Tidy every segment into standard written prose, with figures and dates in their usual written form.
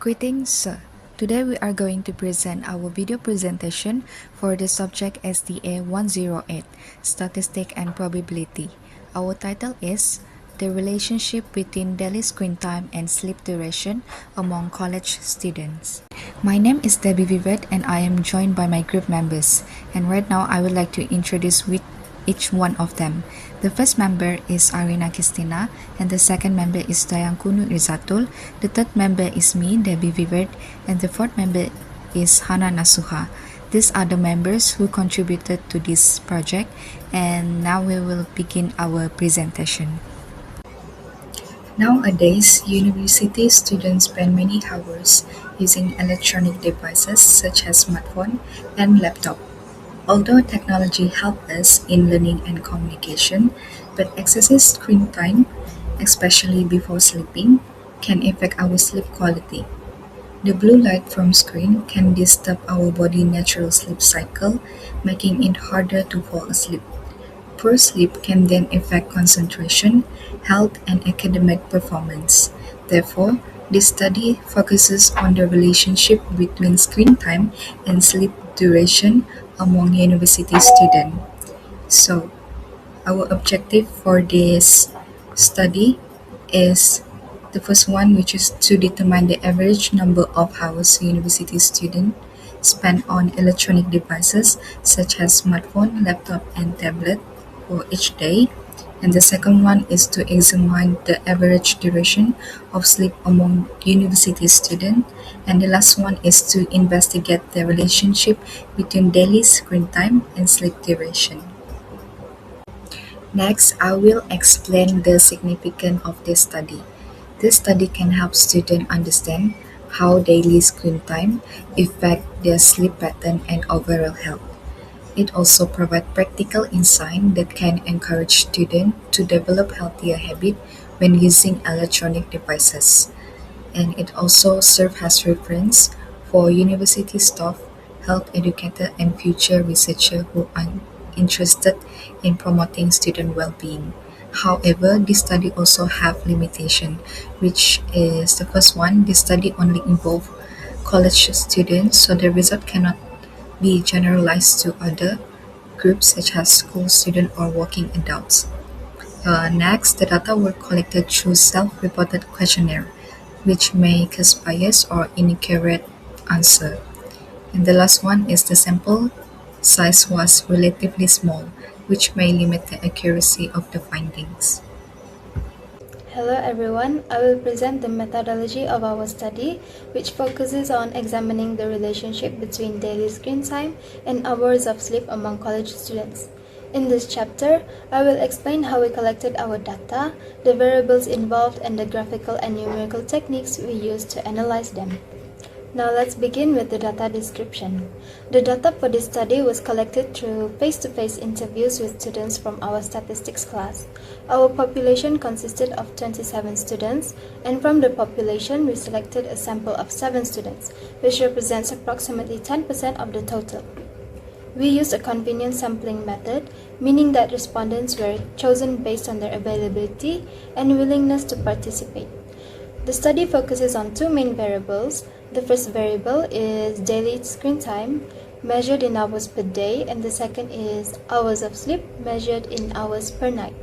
Greetings, sir. Today we are going to present our video presentation for the subject STA108, Statistic and Probability. Our title is The Relationship Between Daily Screen Time and Sleep Duration Among College Students. My name is Debbie Vivet and I am joined by my group members. And right now I would like to introduce each one of them. The first member is Arina Kristina, and the second member is Dayankunu Rizatul. The third member is me, Debbie Vivert, and the fourth member is Hana Nasuha. These are the members who contributed to this project, and now we will begin our presentation. Nowadays, university students spend many hours using electronic devices such as smartphone and laptop. Although technology helps us in learning and communication, but excessive screen time, especially before sleeping, can affect our sleep quality. The blue light from screen can disturb our body's natural sleep cycle, making it harder to fall asleep. Poor sleep can then affect concentration, health, and academic performance. Therefore, this study focuses on the relationship between screen time and sleep duration among university students. So, our objective for this study is the first one, which is to determine the average number of hours university students spend on electronic devices such as smartphone, laptop, and tablet for each day. And the second one is to examine the average duration of sleep among university students. And the last one is to investigate the relationship between daily screen time and sleep duration. Next, I will explain the significance of this study. This study can help students understand how daily screen time affects their sleep pattern and overall health. It also provides practical insight that can encourage students to develop healthier habits when using electronic devices. And it also serves as reference for university staff, health educators, and future researchers who are interested in promoting student well-being. However, this study also have limitation, which is the first one. This study only involve college students, so the result cannot be generalized to other groups such as school students or working adults. Next, the data were collected through self-reported questionnaire, which may cause bias or inaccurate answer. And the last one is the sample size was relatively small, which may limit the accuracy of the findings. Hello everyone, I will present the methodology of our study, which focuses on examining the relationship between daily screen time and hours of sleep among college students. In this chapter, I will explain how we collected our data, the variables involved, and the graphical and numerical techniques we used to analyze them. Now let's begin with the data description. The data for this study was collected through face-to-face interviews with students from our statistics class. Our population consisted of 27 students, and from the population we selected a sample of 7 students, which represents approximately 10% of the total. We used a convenient sampling method, meaning that respondents were chosen based on their availability and willingness to participate. The study focuses on two main variables. The first variable is daily screen time, measured in hours per day, and the second is hours of sleep, measured in hours per night.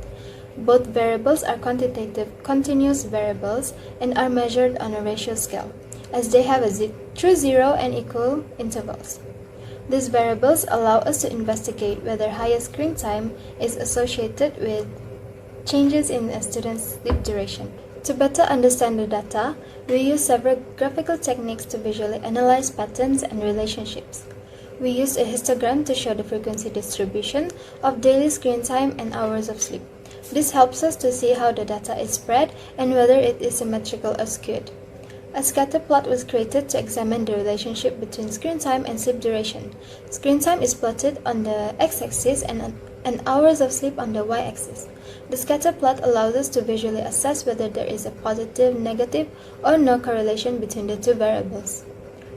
Both variables are quantitative continuous variables and are measured on a ratio scale, as they have true zero and equal intervals. These variables allow us to investigate whether higher screen time is associated with changes in a student's sleep duration. To better understand the data, we use several graphical techniques to visually analyze patterns and relationships. We used a histogram to show the frequency distribution of daily screen time and hours of sleep. This helps us to see how the data is spread and whether it is symmetrical or skewed. A scatter plot was created to examine the relationship between screen time and sleep duration. Screen time is plotted on the x-axis and hours of sleep on the y-axis. The scatter plot allows us to visually assess whether there is a positive, negative, or no correlation between the two variables.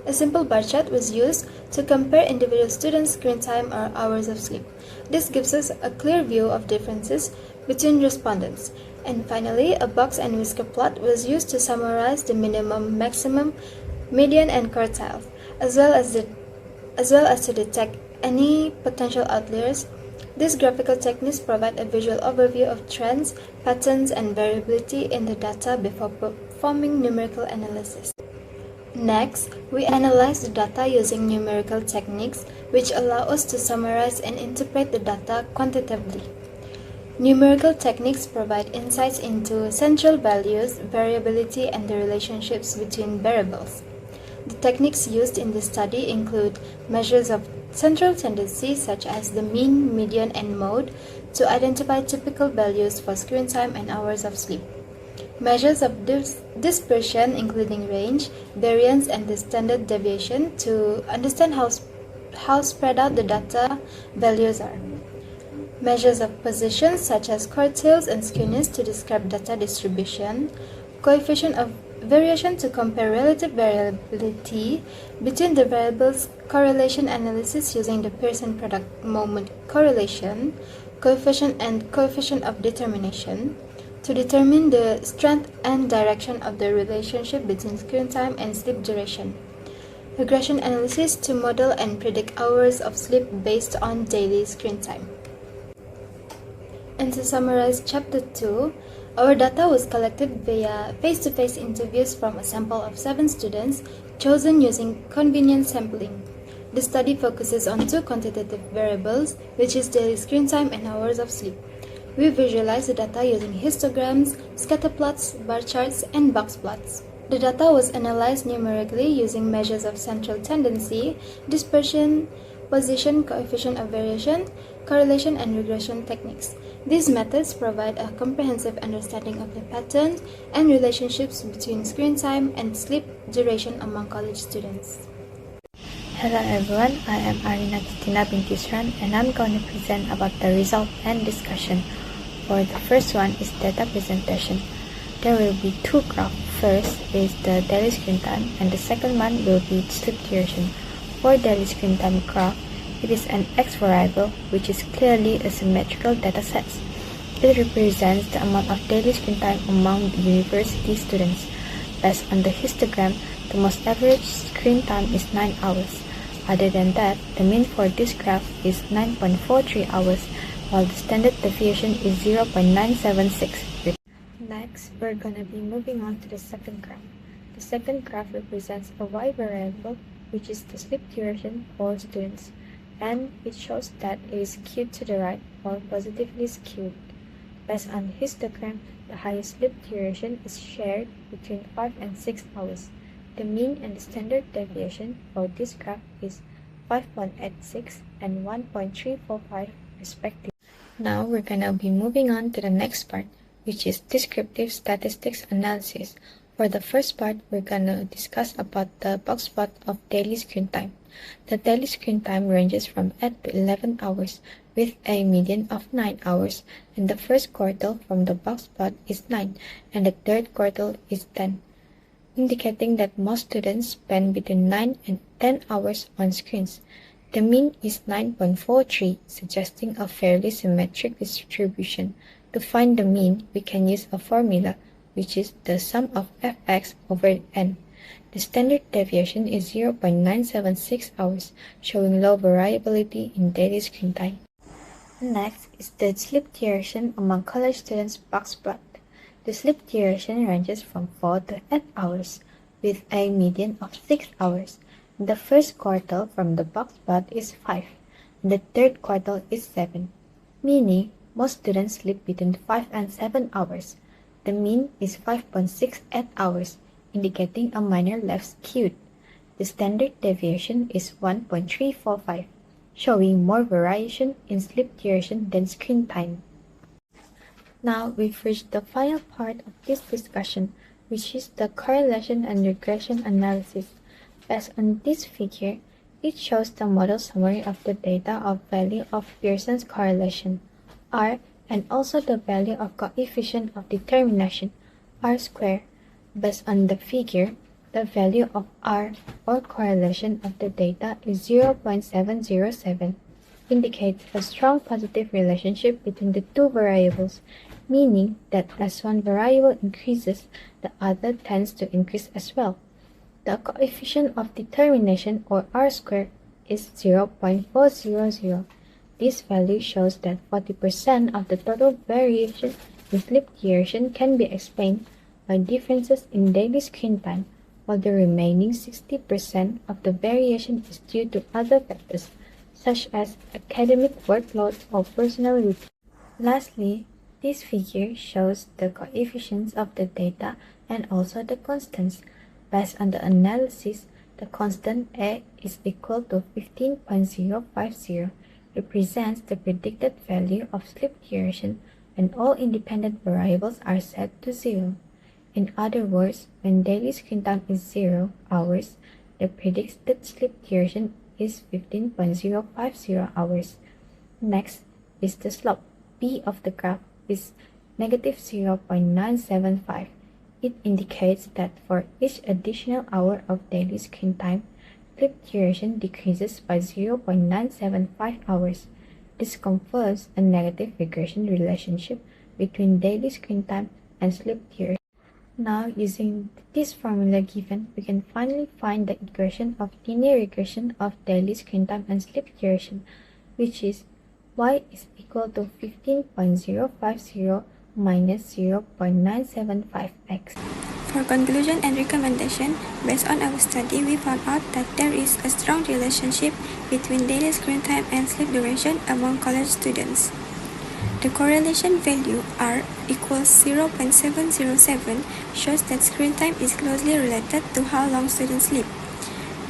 A simple bar chart was used to compare individual students' screen time or hours of sleep. This gives us a clear view of differences between respondents. And finally, a box and whisker plot was used to summarize the minimum, maximum median, and quartiles, as well as to detect any potential outliers. These graphical techniques provide a visual overview of trends, patterns, and variability in the data before performing numerical analysis. Next, we analyze the data using numerical techniques, which allow us to summarize and interpret the data quantitatively. Numerical techniques provide insights into central values, variability, and the relationships between variables. The techniques used in this study include measures of central tendency such as the mean, median, and mode to identify typical values for screen time and hours of sleep. Measures of dispersion including range, variance, and the standard deviation to understand how spread out the data values are. Measures of position such as quartiles and skewness to describe data distribution, coefficient of variation to compare relative variability between the variables, correlation analysis using the Pearson product moment correlation, coefficient and coefficient of determination, to determine the strength and direction of the relationship between screen time and sleep duration. Regression analysis to model and predict hours of sleep based on daily screen time. And to summarize Chapter 2, our data was collected via face-to-face interviews from a sample of 7 students chosen using convenient sampling. The study focuses on 2 quantitative variables, which is daily screen time and hours of sleep. We visualize the data using histograms, scatter plots, bar charts, and box plots. The data was analyzed numerically using measures of central tendency, dispersion, position, coefficient of variation, correlation, and regression techniques. These methods provide a comprehensive understanding of the patterns and relationships between screen time and sleep duration among college students. Hello everyone, I am Arina Titina binti Yusran and I'm going to present about the result and discussion. For the first one is data presentation. There will be 2 graphs. First is the daily screen time and the second one will be sleep duration. For daily screen time graph, it is an X variable which is clearly a symmetrical dataset. It represents the amount of daily screen time among the university students. Based on the histogram, the most average screen time is 9 hours. Other than that, the mean for this graph is 9.43 hours, while the standard deviation is 0.976. Next, we're going to be moving on to the second graph. The second graph represents a Y variable, which is the sleep duration for students, and it shows that it is skewed to the right or positively skewed. Based on the histogram, the highest sleep duration is shared between 5 and 6 hours. The mean and the standard deviation for this graph is 5.86 and 1.345 respectively. Now we're going to be moving on to the next part, which is descriptive statistics analysis. For the first part, we're going to discuss about the box plot of daily screen time. The daily screen time ranges from 8 to 11 hours with a median of 9 hours, and the first quartile from the box plot is 9 and the third quartile is 10, indicating that most students spend between 9 and 10 hours on screens. The mean is 9.43, suggesting a fairly symmetric distribution. To find the mean, we can use a formula, which is the sum of fx over n. The standard deviation is 0.976 hours, showing low variability in daily screen time. Next is the sleep duration among college students box plot. The sleep duration ranges from 4 to 8 hours, with a median of 6 hours. The first quartile from the box plot is 5, and the third quartile is 7, meaning most students sleep between 5 and 7 hours. The mean is 5.68 hours, indicating a minor left skewed. The standard deviation is 1.345, showing more variation in sleep duration than screen time. Now we've reached the final part of this discussion, which is the correlation and regression analysis. Based on this figure, it shows the model summary of the data of value of Pearson's correlation, R, and also the value of coefficient of determination, R squared. Based on the figure, the value of R or correlation of the data is 0.707, indicates a strong positive relationship between the 2 variables, meaning that as one variable increases, the other tends to increase as well. The coefficient of determination, or R-squared, is 0.400. This value shows that 40% of the total variation in sleep duration can be explained by differences in daily screen time, while the remaining 60% of the variation is due to other factors, such as academic workload or personal routine. Lastly, this figure shows the coefficients of the data and also the constants. Based on the analysis, the constant A is equal to 15.050, represents the predicted value of sleep duration when all independent variables are set to 0. In other words, when daily screen time is 0 hours, the predicted sleep duration is 15.050 hours. Next is the slope. P of the graph is negative 0.975. It indicates that for each additional hour of daily screen time, sleep duration decreases by 0.975 hours. This confirms a negative regression relationship between daily screen time and sleep duration. Now, using this formula given, we can finally find the equation of linear regression of daily screen time and sleep duration, which is y is equal to 15.050 minus 0.975x. For conclusion and recommendation, based on our study, we found out that there is a strong relationship between daily screen time and sleep duration among college students. The correlation value R equals 0.707 shows that screen time is closely related to how long students sleep.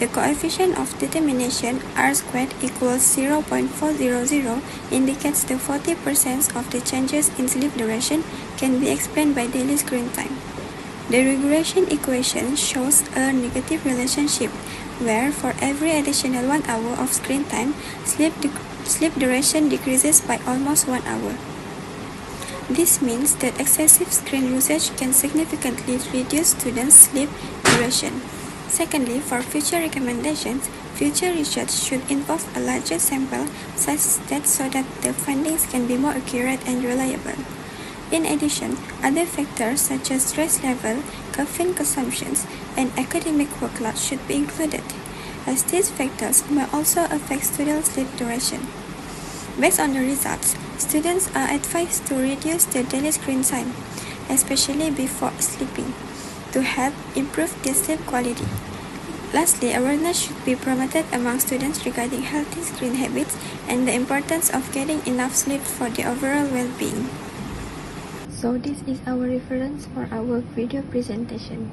The coefficient of determination R squared equals 0.400 indicates that 40% of the changes in sleep duration can be explained by daily screen time. The regression equation shows a negative relationship where for every additional 1 hour of screen time, sleep duration decreases by almost 1 hour. This means that excessive screen usage can significantly reduce students' sleep duration. Secondly, for future recommendations, future research should involve a larger sample so that the findings can be more accurate and reliable. In addition, other factors such as stress level, caffeine consumptions, and academic workload should be included, as these factors may also affect student sleep duration. Based on the results, students are advised to reduce their daily screen time, especially before sleeping, to help improve their sleep quality. Lastly, awareness should be promoted among students regarding healthy screen habits and the importance of getting enough sleep for their overall well-being. So this is our reference for our video presentation.